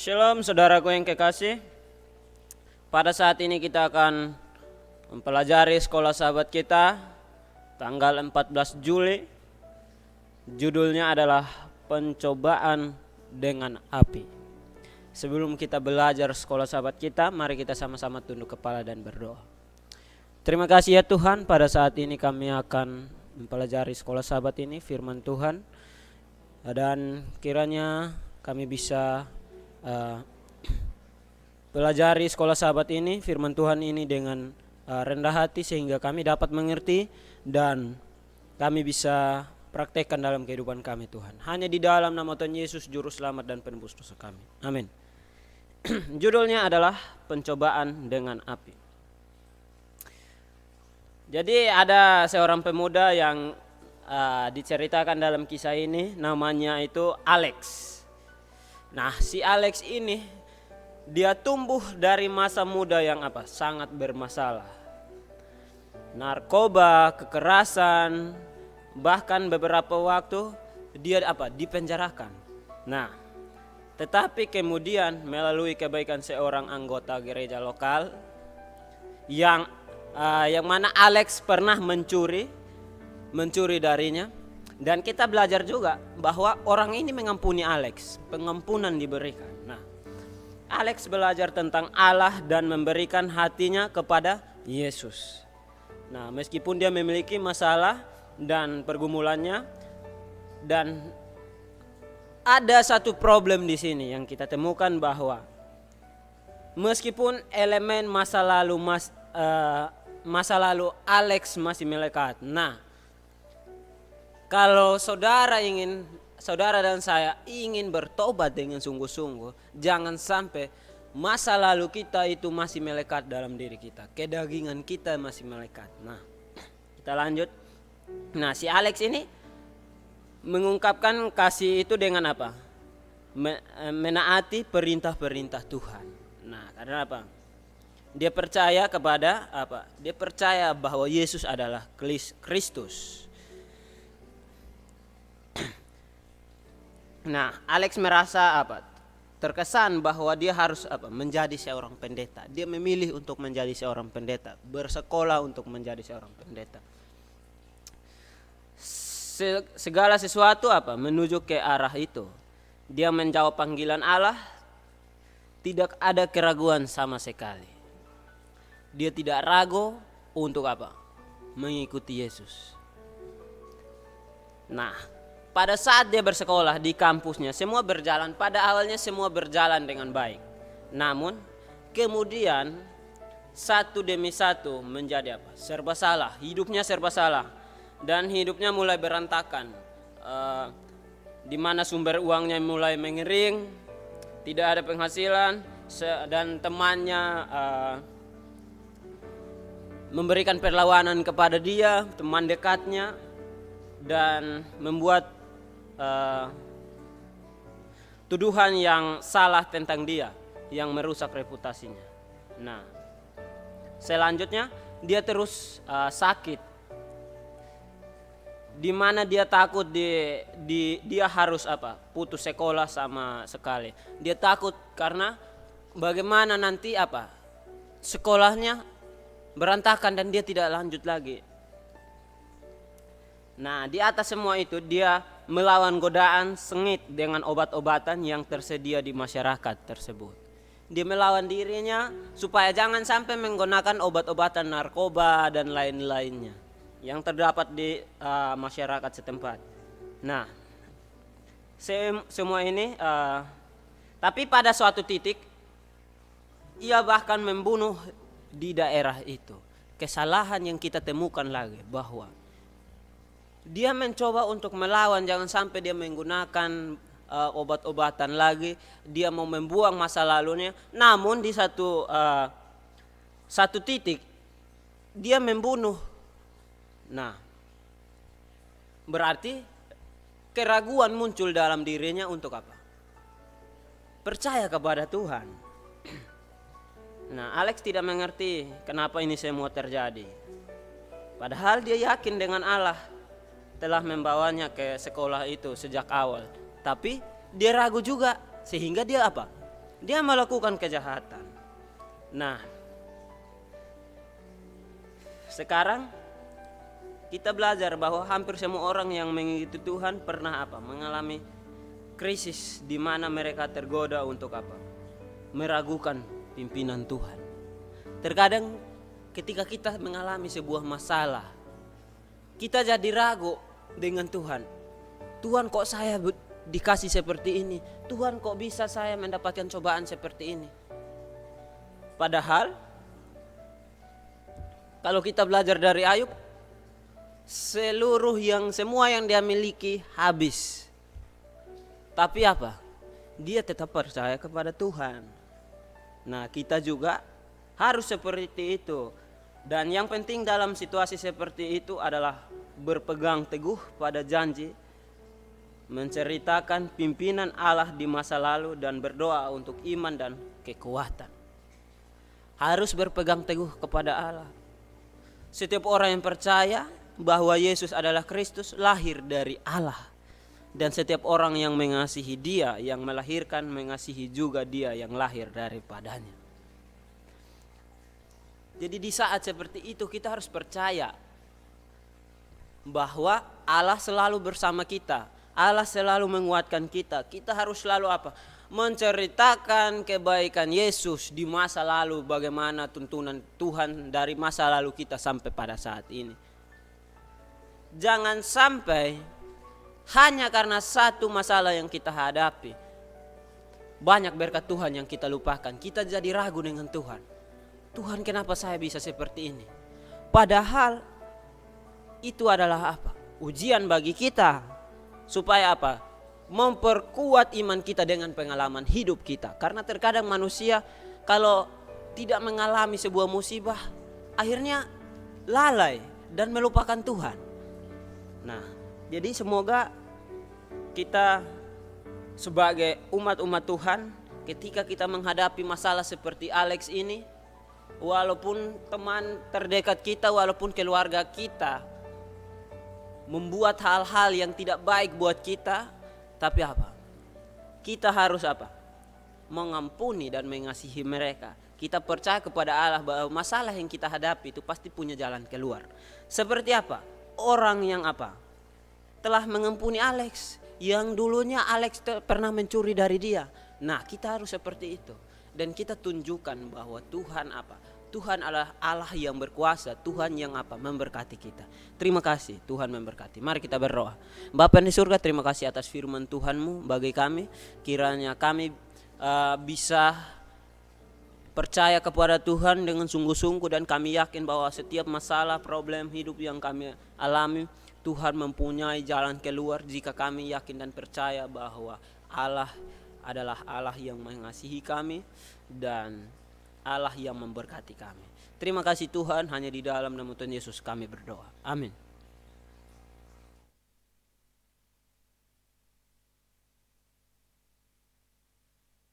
Shalom saudaraku yang kekasih. Pada saat ini kita akan mempelajari sekolah sahabat kita tanggal 14 Juli. Judulnya adalah pencobaan dengan api. Sebelum kita belajar sekolah sahabat kita, mari kita sama-sama tunduk kepala dan berdoa. Terima kasih ya Tuhan, pada saat ini kami akan mempelajari sekolah sahabat ini, firman Tuhan. Dan kiranya kami bisa pelajari sekolah sahabat ini, firman Tuhan ini dengan rendah hati sehingga kami dapat mengerti dan kami bisa praktekkan dalam kehidupan kami Tuhan. Hanya di dalam nama Tuhan Yesus Juru Selamat dan Penebus dosa kami. Amin. Judulnya adalah pencobaan dengan api. Jadi ada seorang pemuda yang diceritakan dalam kisah ini, namanya itu Alex. Nah, si Alex ini dia tumbuh dari masa muda yang sangat bermasalah. Narkoba, kekerasan, bahkan beberapa waktu dia dipenjarakan. Nah, tetapi kemudian melalui kebaikan seorang anggota gereja lokal yang mana Alex pernah mencuri darinya. Dan kita belajar juga bahwa orang ini mengampuni Alex, pengampunan diberikan. Nah, Alex belajar tentang Allah dan memberikan hatinya kepada Yesus. Nah, meskipun dia memiliki masalah dan pergumulannya, dan ada satu problem di sini yang kita temukan bahwa meskipun elemen masa lalu Alex masih melekat. Nah, kalau saudara dan saya ingin bertobat dengan sungguh-sungguh, jangan sampai masa lalu kita itu masih melekat dalam diri kita. Kedagingan kita masih melekat. Nah, kita lanjut. Nah, si Alex ini mengungkapkan kasih itu dengan apa? Menaati perintah-perintah Tuhan. Nah, karena apa? Dia percaya kepada apa? Dia percaya bahwa Yesus adalah Kristus. Nah, Alex merasa terkesan bahwa dia harus menjadi seorang pendeta. Dia memilih untuk menjadi seorang pendeta, bersekolah untuk menjadi seorang pendeta. Segala sesuatu menuju ke arah itu. Dia menjawab panggilan Allah, tidak ada keraguan sama sekali. Dia tidak ragu untuk mengikuti Yesus. Nah, pada saat dia bersekolah di kampusnya, semua berjalan, pada awalnya semua berjalan dengan baik. Namun kemudian satu demi satu menjadi serba salah, hidupnya serba salah. Dan hidupnya mulai berantakan, di mana sumber uangnya mulai mengering, tidak ada penghasilan, dan temannya memberikan perlawanan kepada dia, teman dekatnya, dan membuat tuduhan yang salah tentang dia yang merusak reputasinya. Nah, selanjutnya dia terus sakit, di mana dia takut dia harus putus sekolah sama sekali. Dia takut karena bagaimana nanti sekolahnya berantakan dan dia tidak lanjut lagi. Nah, di atas semua itu dia melawan godaan sengit dengan obat-obatan yang tersedia di masyarakat tersebut. Dia melawan dirinya supaya jangan sampai menggunakan obat-obatan narkoba dan lain-lainnya yang terdapat di masyarakat setempat. Nah, semua ini tapi pada suatu titik ia bahkan membunuh di daerah itu. Kesalahan yang kita temukan lagi bahwa dia mencoba untuk melawan, jangan sampai dia menggunakan obat-obatan lagi. Dia mau membuang masa lalunya. Namun di satu titik dia membunuh. Nah, berarti keraguan muncul dalam dirinya untuk percaya kepada Tuhan. Nah, Alex tidak mengerti kenapa ini semua terjadi. Padahal dia yakin dengan Allah telah membawanya ke sekolah itu sejak awal. Tapi dia ragu juga, sehingga dia dia melakukan kejahatan. Nah, sekarang kita belajar bahwa hampir semua orang yang mengikuti Tuhan pernah mengalami krisis di mana mereka tergoda untuk meragukan pimpinan Tuhan. Terkadang ketika kita mengalami sebuah masalah, kita jadi ragu dengan Tuhan. Tuhan, kok saya dikasih seperti ini? Tuhan, kok bisa saya mendapatkan cobaan seperti ini? Padahal kalau kita belajar dari Ayub, semua yang dia miliki habis. Tapi dia tetap percaya kepada Tuhan. Nah, kita juga harus seperti itu. Dan yang penting dalam situasi seperti itu adalah berpegang teguh pada janji, menceritakan pimpinan Allah di masa lalu, dan berdoa untuk iman dan kekuatan. Harus berpegang teguh kepada Allah. Setiap orang yang percaya bahwa Yesus adalah Kristus lahir dari Allah. Dan setiap orang yang mengasihi Dia, yang melahirkan, mengasihi juga Dia yang lahir daripadanya. Jadi di saat seperti itu kita harus percaya bahwa Allah selalu bersama kita. Allah selalu menguatkan kita. Kita harus selalu menceritakan kebaikan Yesus di masa lalu, bagaimana tuntunan Tuhan dari masa lalu kita sampai pada saat ini. Jangan sampai hanya karena satu masalah yang kita hadapi, banyak berkat Tuhan yang kita lupakan. Kita jadi ragu dengan Tuhan. Tuhan, kenapa saya bisa seperti ini? Padahal itu adalah ujian bagi kita, supaya memperkuat iman kita dengan pengalaman hidup kita. Karena terkadang manusia kalau tidak mengalami sebuah musibah, akhirnya lalai dan melupakan Tuhan. Nah, jadi semoga kita sebagai umat-umat Tuhan, ketika kita menghadapi masalah seperti Alex ini, walaupun teman terdekat kita, walaupun keluarga kita membuat hal-hal yang tidak baik buat kita, tapi kita harus mengampuni dan mengasihi mereka. Kita percaya kepada Allah bahwa masalah yang kita hadapi itu pasti punya jalan keluar. Seperti orang yang telah mengampuni Alex, yang dulunya Alex pernah mencuri dari dia. Nah, kita harus seperti itu. Dan kita tunjukkan bahwa Tuhan Tuhan adalah Allah yang berkuasa, Tuhan yang memberkati kita. Terima kasih, Tuhan memberkati. Mari kita berdoa. Bapa di surga, terima kasih atas firman Tuhan-Mu bagi kami. Kiranya kami bisa percaya kepada Tuhan dengan sungguh-sungguh, dan kami yakin bahwa setiap masalah, problem hidup yang kami alami, Tuhan mempunyai jalan keluar jika kami yakin dan percaya bahwa Allah adalah Allah yang mengasihi kami dan Allah yang memberkati kami. Terima kasih Tuhan, hanya di dalam nama Tuhan Yesus kami berdoa. Amin.